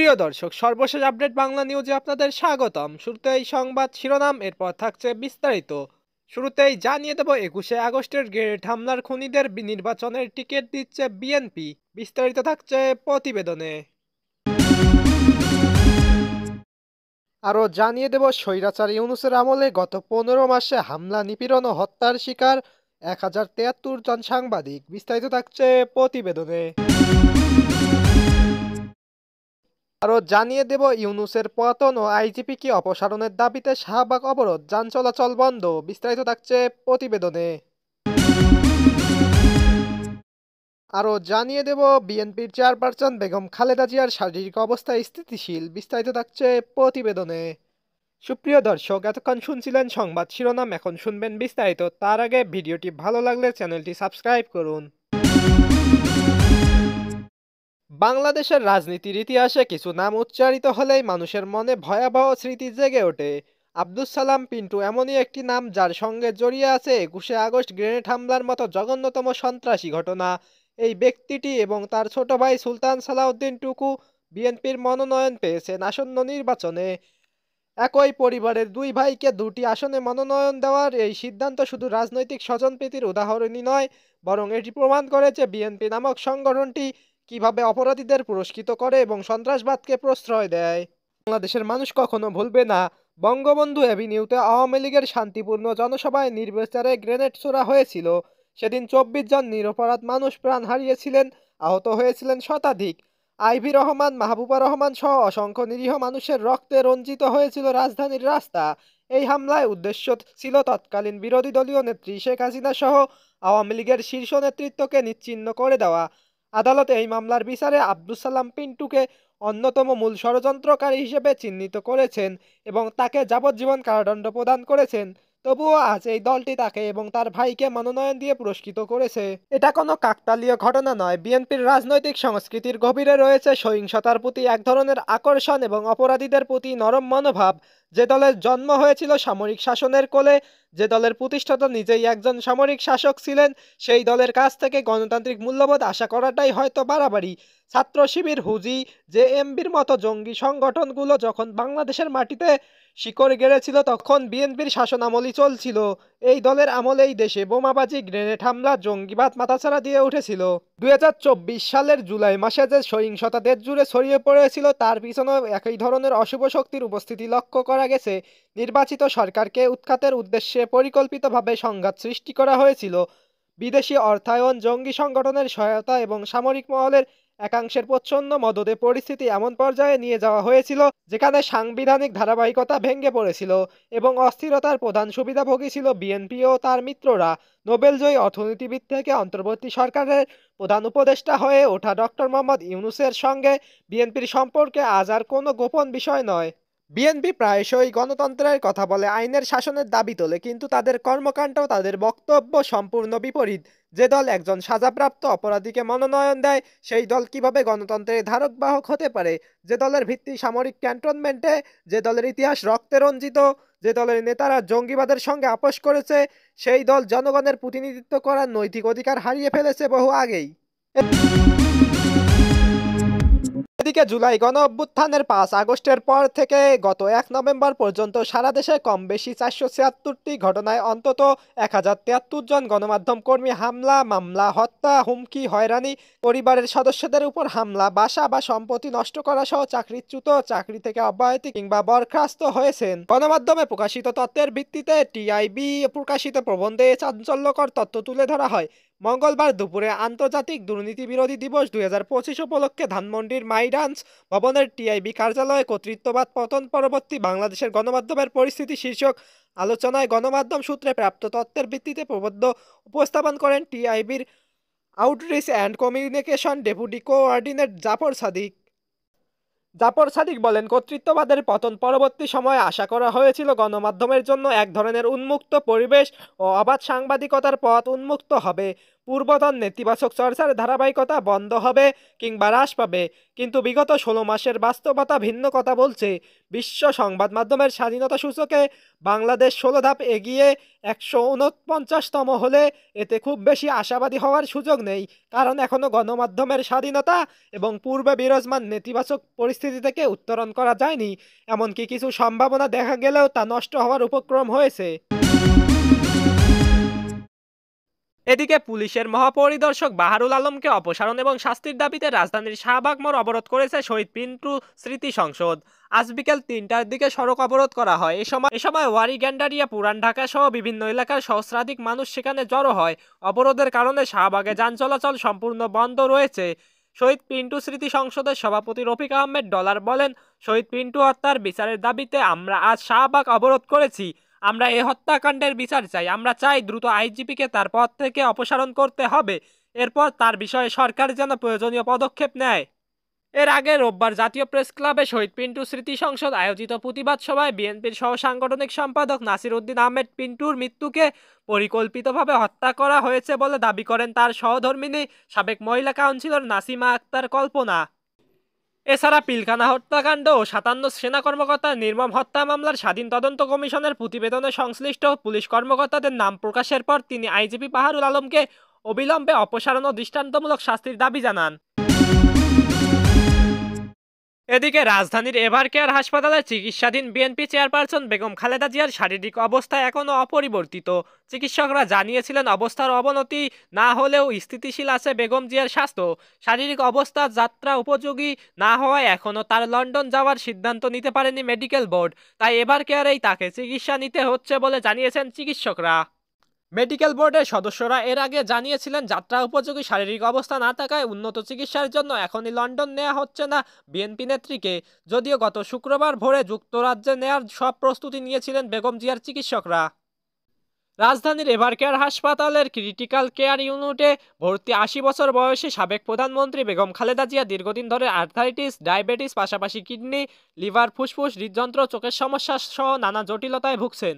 সুপ্রিয় দর্শক, সর্বশেষ আপডেট বাংলা নিউজে আপনাদের স্বাগতম। শুরুতেই সংবাদ শিরোনাম, এরপর থাকছে বিস্তারিত। শুরুতেই জানিয়ে দেব 21শে আগস্টের গ্রেনেড হামলার খুনিদের নির্বাচনের টিকিট দিচ্ছে বিএনপি। বিস্তারিত থাকছে প্রতিবেদনে। আরও জানিয়ে দেব স্বৈরাচার ইউনূসের আমলে গত 15 মাসে হামলা, নিপীড়ন ও হত্যার শিকার 1073 জন সাংবাদিক। বিস্তারিত থাকছে প্রতিবেদনে। আরও জানিয়ে দেব ইউনূসের পতন ও আইজিপিকে অপসারণের দাবিতে শাহবাগ অবরোধ, যান চলাচল বন্ধ। বিস্তারিত থাকছে প্রতিবেদনে। আরও জানিয়ে দেব বিএনপির চেয়ারপারসন বেগম খালেদা জিয়ার শারীরিক অবস্থা স্থিতিশীল। বিস্তারিত থাকছে প্রতিবেদনে। সুপ্রিয় দর্শক, এতক্ষণ শুনছিলেন সংবাদ শিরোনাম, এখন শুনবেন বিস্তারিত। তার আগে ভিডিওটি ভালো লাগলে চ্যানেলটি সাবস্ক্রাইব করুন। বাংলাদেশের রাজনীতির ইতিহাসে কিছু নাম উচ্চারিত হলেই মানুষের মনে ভয়াবহ স্মৃতি জেগে ওঠে। আব্দুস সালাম পিন্টু এমনই একটি নাম, যার সঙ্গে জড়িয়ে আছে 21শে আগস্ট গ্রেনেড হামলার মতো জঘন্যতম সন্ত্রাসী ঘটনা। এই ব্যক্তিটি এবং তার ছোট ভাই সুলতান সালাউদ্দিন টুকু বিএনপির মনোনয়ন পেয়েছেন আসন্ন নির্বাচনে। একই পরিবারের দুই ভাইকে দুটি আসনে মনোনয়ন দেওয়ার এই সিদ্ধান্ত শুধু রাজনৈতিক স্বজনপ্রীতির উদাহরণই নয়, বরং এটি প্রমাণ করে যে বিএনপি নামক সংগঠনটি কিভাবে অপরাধীদের পুরস্কৃত করে এবং সন্ত্রাসবাদকে প্রশ্রয় দেয়। বাংলাদেশের মানুষ কখনো ভুলবে না, বঙ্গবন্ধু অ্যাভিনিউতে আওয়ামী লীগের শান্তিপূর্ণ জনসভায় নির্বিচারে গ্রেনেড ছোড়া হয়েছিল। সেদিন 24 জন নিরপরাধ মানুষ প্রাণ হারিয়েছিলেন, আহত হয়েছিলেন শতাধিক। আইভি রহমান, মাহবুবা রহমান সহ অসংখ্য নিরীহ মানুষের রক্তে রঞ্জিত হয়েছিল রাজধানীর রাস্তা। এই হামলায় উদ্দেশ্য ছিল তৎকালীন বিরোধী দলীয় নেত্রী শেখ হাসিনা সহ আওয়ামী লীগের শীর্ষ নেতৃত্বকে নিশ্চিহ্ন করে দেওয়া। আদালত এই মামলার বিচারে আব্দুস সালাম পিন্টুকে অন্যতম মূল ষড়যন্ত্রকারী হিসেবে চিহ্নিত করেছেন এবং তাকে যাবজ্জীবন কারাদণ্ড প্রদান করেছেন। তবুও আজ এই দলটি তাকে এবং তার ভাইকে মনোনয়ন দিয়ে পুরস্কৃত করেছে। এটা কোনো কাকতালীয় ঘটনা নয়। বিএনপির রাজনৈতিক সংস্কৃতির গভীরে রয়েছে সহিংসতার প্রতি এক ধরনের আকর্ষণ এবং অপরাধীদের প্রতি নরম মনোভাব। যে দলের জন্ম হয়েছিল সামরিক শাসনের কোলে, যে দলের প্রতিষ্ঠাতা নিজেই একজন সামরিক শাসক ছিলেন, সেই দলের কাছ থেকে গণতান্ত্রিক মূল্যবোধ আশা করাটাই হয়তো বাড়াবাড়ি। ছাত্র শিবির, হুজি, জেএমবির মতো জঙ্গি সংগঠনগুলো যখন বাংলাদেশের মাটিতে শিকড় গেড়েছিল, তখন বিএনপির শাসন আমলই চলছিল। এই দলের আমলেই দেশে বোমাবাজি, গ্রেনেড হামলা, জঙ্গিবাদ মাথাচাড়া দিয়ে উঠেছিল। 2024 সালের জুলাই মাসে যে সহিংসতা দেশ জুড়ে ছড়িয়ে পড়েছিল, তার পিছনেও একই ধরনের অশুভ শক্তির উপস্থিতি লক্ষ্য করা গেছে। নির্বাচিত সরকারকে উৎখাতের উদ্দেশ্যে পরিকল্পিতভাবে সংঘাত সৃষ্টি করা হয়েছিল। বিদেশি অর্থায়ন, জঙ্গি সংগঠনের সহায়তা এবং সামরিক মহলের একাংশের প্রচ্ছন্ন মদদে পরিস্থিতি এমন পর্যায়ে নিয়ে যাওয়া হয়েছিল যেখানে সাংবিধানিক ধারাবাহিকতা ভেঙে পড়েছিল এবং অস্থিরতার প্রধান সুবিধাভোগী ছিল বিএনপি ও তার মিত্ররা। নোবেলজয়ী অর্থনীতিবিদ থেকে অন্তর্বর্তী সরকারের প্রধান উপদেষ্টা হয়ে ওঠা ডক্টর মোহাম্মদ ইউনূসের সঙ্গে বিএনপির সম্পর্কে আজ আর কোনো গোপন বিষয় নয়। বিএনপি প্রায়শই গণতন্ত্রের কথা বলে, আইনের শাসনের দাবি তোলে, কিন্তু তাদের কর্মকাণ্ড, তাদের বক্তব্য সম্পূর্ণ বিপরীত। যে দল একজন সাজাপ্রাপ্ত অপরাধীকে মনোনয়ন দেয়, সেই দল কিভাবে গণতন্ত্রের ধারক বাহক হতে পারে? যে দলের ভিত্তি সামরিক ক্যান্টনমেন্টে, যে দলের ইতিহাস রক্তে রঞ্জিত, যে দলের নেতারা জঙ্গিবাদের সঙ্গে আপোষ করেছে, সেই দল জনগণের প্রতিনিধিত্ব করার নৈতিক অধিকার হারিয়ে ফেলেছে বহু আগেই। এদিকে জুলাই গণ অভ্যুত্থানের 5 আগস্টের পর থেকে গত 1 নভেম্বর পর্যন্ত সারা দেশে কম বেশি 476টি ঘটনায় অন্তত 1073 জন গণমাধ্যম কর্মী হামলা, মামলা, হত্যা, হুমকি, হয়রানি, পরিবারের সদস্যদের উপর হামলা, বাসা বা সম্পত্তি নষ্ট করা সহ চাকরিচ্যুত, চাকরি থেকে অব্যাহতি কিংবা বরখাস্ত হয়েছেন। গণমাধ্যমে প্রকাশিত তথ্যের ভিত্তিতে টিআইবি প্রকাশিত প্রবন্ধে চাঞ্চল্যকর তথ্য তুলে ধরা হয়। মঙ্গলবার দুপুরে আন্তর্জাতিক দুর্নীতি বিরোধী দিবস 2025 উপলক্ষে ধানমন্ডির মাইডান্স ভবনের টিআইবি কার্যালয়ে কর্তৃত্ববাদ পতন পরবর্তী বাংলাদেশের গণমাধ্যমের পরিস্থিতি শীর্ষক আলোচনায় গণমাধ্যম সূত্রে প্রাপ্ত তথ্যের ভিত্তিতে প্রবন্ধ উপস্থাপন করেন টিআইবির outreach and communication deputy coordinator Zafar Sadiq বলেন, কর্তৃত্ববাদের পতন পরবর্তী সময়ে আশা করা হয়েছিল গণমাধ্যমের জন্য এক ধরনের উন্মুক্ত পরিবেশ ও অবাধ সাংবাদিকতার পথ উন্মুক্ত হবে। পূর্বতন নেতিবাচক চর্চার ধারাবাহিকতা বন্ধ হবে কিংবা হ্রাস পাবে, কিন্তু বিগত ১৬ মাসের বাস্তবতা ভিন্ন কথা বলছে। বিশ্ব সংবাদ মাধ্যমের স্বাধীনতা সূচকে বাংলাদেশ ১৬ ধাপ এগিয়ে ১৪৯তম হলে এতে খুব বেশি আশাবাদী হওয়ার সুযোগ নেই, কারণ এখনও গণমাধ্যমের স্বাধীনতা এবং পূর্বে বিরাজমান নেতিবাচক পরিস্থিতি থেকে উত্তরণ করা যায়নি। এমনকি কিছু সম্ভাবনা দেখা গেলেও তা নষ্ট হওয়ার উপক্রম হয়েছে। এদিকে পুলিশের মহাপরিদর্শক বাহারুল আলমকে অপসারণ এবং শাস্তির দাবিতে রাজধানীর শাহবাগ মোড় অবরোধ করেছে শহীদ পিন্টু স্মৃতি সংসদ। আজ বিকেল ৩টার দিকে সড়ক অবরোধ করা হয়। এ সময় ওয়ারী গ্যান্ডারিয়া, পুরান ঢাকা সহ বিভিন্ন এলাকার সহস্রাধিক মানুষ সেখানে জড়ো হয়। অবরোধের কারণে শাহবাগে যান চলাচল সম্পূর্ণ বন্ধ রয়েছে। শহীদ পিন্টু স্মৃতি সংসদের সভাপতি রফিক আহমেদ ডলার বলেন, শহীদ পিন্টু হত্যার বিচারের দাবিতে আমরা আজ শাহবাগ অবরোধ করেছি। আমরা এই হত্যাকাণ্ডের বিচার চাই। আমরা চাই দ্রুত আইজিপিকে তার পদ থেকে অপসারণ করতে হবে। এরপর তার বিষয়ে সরকার যেন প্রয়োজনীয় পদক্ষেপ নেয়। এর আগে রোববার জাতীয় প্রেস ক্লাবে শহীদ পিন্টু স্মৃতি সংসদ আয়োজিত প্রতিবাদ সভায় বিএনপির সহ সাংগঠনিক সম্পাদক নাসির উদ্দিন আহমেদ পিন্টুর মৃত্যুকে পরিকল্পিতভাবে হত্যা করা হয়েছে বলে দাবি করেন তার সহধর্মিণী সাবেক মহিলা কাউন্সিলর নাসিমা আক্তার কল্পনা। এছাড়া পিলখানা হত্যাকাণ্ড ও ৫৭ সেনা কর্মকর্তার নির্মম হত্যা মামলার স্বাধীন তদন্ত কমিশনের প্রতিবেদনে সংশ্লিষ্ট পুলিশ কর্মকর্তাদের নাম প্রকাশের পর তিনি আইজিপি বাহারুল আলমকে অবিলম্বে অপসারণ ও দৃষ্টান্তমূলক শাস্তির দাবি জানান। এদিকে রাজধানীর এভারকেয়ার হাসপাতালে চিকিৎসাধীন বিএনপি চেয়ারপারসন বেগম খালেদা জিয়ার শারীরিক অবস্থা এখনও অপরিবর্তিত। চিকিৎসকরা জানিয়েছিলেন অবস্থার অবনতি না হলেও স্থিতিশীল আছে বেগম জিয়ার স্বাস্থ্য। শারীরিক অবস্থা যাত্রা উপযোগী না হওয়ায় এখনও তার লন্ডন যাওয়ার সিদ্ধান্ত নিতে পারেনি মেডিকেল বোর্ড। তাই এভারকেয়ারেই তাকে চিকিৎসা নিতে হচ্ছে বলে জানিয়েছেন চিকিৎসকরা। মেডিকেল বোর্ডের সদস্যরা এর আগে জানিয়েছিলেন যাত্রা উপযোগী শারীরিক অবস্থা না থাকায় উন্নত চিকিৎসার জন্য এখনই লন্ডন নেওয়া হচ্ছে না বিএনপি নেত্রীকে। যদিও গত শুক্রবার ভোরে যুক্তরাজ্যে নেয়ার সব প্রস্তুতি নিয়েছিলেন বেগম জিয়ার চিকিৎসকরা। রাজধানীর এভারকেয়ার হাসপাতালের ক্রিটিক্যাল কেয়ার ইউনিটে ভর্তি ৮০ বছর বয়সী সাবেক প্রধানমন্ত্রী বেগম খালেদা জিয়া দীর্ঘদিন ধরে আর্থাইটিস, ডায়াবেটিস, পাশাপাশি কিডনি, লিভার, ফুসফুস, হৃদযন্ত্র, চোখের সমস্যা সহ নানা জটিলতায় ভুগছেন।